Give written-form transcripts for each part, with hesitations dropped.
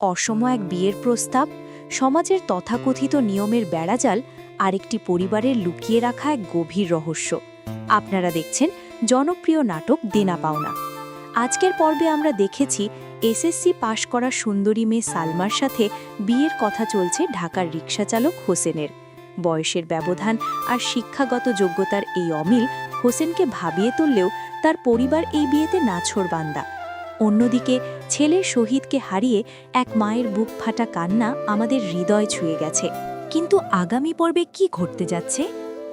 অসম এক বিয়ের প্রস্তাব, সমাজের তথাকথিত নিয়মের বেড়াজাল, আরেকটি পরিবারের লুকিয়ে রাখা এক গভীর রহস্য। আপনারা দেখছেন জনপ্রিয় নাটক দেনা পাওনা। আজকের পর্বে আমরা দেখেছি এসএসসি পাশ করা সুন্দরী মেয়ে সালমার সাথে বিয়ের কথা চলছে ঢাকার রিকশাচালক হোসেনের। বয়সের ব্যবধান আর শিক্ষাগত যোগ্যতার এই অমিল হোসেনকে ভাবিয়ে তুললেও তার পরিবার এই বিয়েতে নাছোড়বান্দা। অন্যদিকে ছেলের শহীদকে হারিয়ে এক মায়ের বুক ফাটা কান্না আমাদের হৃদয় ছুঁয়ে গেছে। কিন্তু আগামী পর্বে কি ঘটতে যাচ্ছে?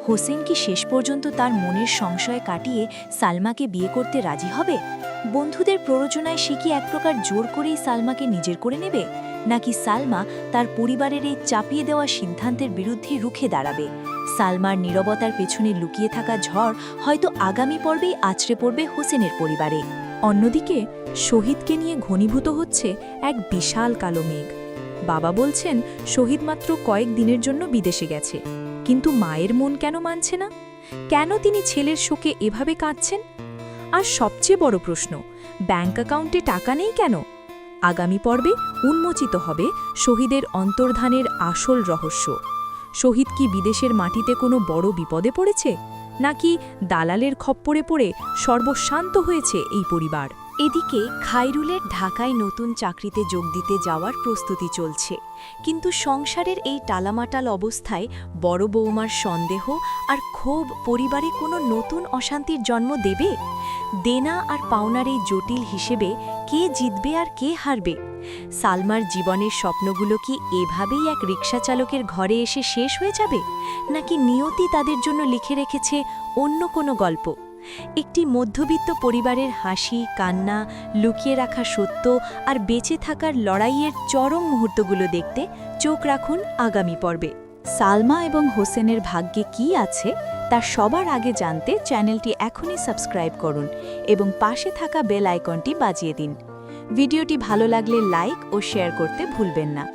হোসেন কি শেষ পর্যন্ত তার মনের সংশয় কাটিয়ে সালমাকে বিয়ে করতে রাজি হবে? বন্ধুদের প্ররোচনায় সে কি এক প্রকার জোর করেই সালমাকে নিজের করে নেবে, নাকি সালমা তার পরিবারের এই চাপিয়ে দেওয়া সিদ্ধান্তের বিরুদ্ধে রুখে দাঁড়াবে? সালমার নীরবতার পেছনে লুকিয়ে থাকা ঝড় হয়তো আগামী পর্বেই আছড়ে পড়বে হোসেনের পরিবারে। অন্যদিকে শহীদকে নিয়ে ঘনীভূত হচ্ছে এক বিশাল কালো মেঘ। বাবা বলছেন শহীদ মাত্র কয়েক দিনের জন্য বিদেশে গেছে, কিন্তু মায়ের মন কেন মানছে না? কেন তিনি ছেলের শোকে এভাবে কাঁদছেন? আর সবচেয়ে বড় প্রশ্ন, ব্যাংক অ্যাকাউন্টে টাকা নেই কেন? আগামী পর্বে উন্মোচিত হবে শহীদের অন্তর্ধানের আসল রহস্য। শহীদ কি বিদেশের মাটিতে কোনো বড় বিপদে পড়েছে, নাকি দালালের খপ্পরে পড়ে সর্বশান্ত হয়েছে এই পরিবার? এদিকে খায়রুলের ঢাকায় নতুন চাকরিতে যোগ দিতে যাওয়ার প্রস্তুতি চলছে, কিন্তু সংসারের এই টালামাটাল অবস্থায় বড় বৌমার সন্দেহ আর ক্ষোভ পরিবারে কোনো নতুন অশান্তির জন্ম দেবে? দেনা আর পাওনার এই জটিল হিসেবে কে জিতবে আর কে হারবে? সালমার জীবনের স্বপ্নগুলো কি এভাবেই এক রিকশাচালকের ঘরে এসে শেষ হয়ে যাবে, নাকি নিয়তি তাদের জন্য লিখে রেখেছে অন্য কোনো গল্প? একটি মধ্যবিত্ত পরিবারের হাসি, কান্না, লুকিয়ে রাখা সত্য আর বেঁচে থাকার লড়াইয়ের চরম মুহূর্তগুলো দেখতে চোখ রাখুন আগামী পর্বে। সালমা এবং হোসেনের ভাগ্যে কি আছে তা সবার আগে জানতে চ্যানেলটি এখনই সাবস্ক্রাইব করুন এবং পাশে থাকা বেল আইকনটি বাজিয়ে দিন। ভিডিওটি ভালো লাগলে লাইক ও শেয়ার করতে ভুলবেন না।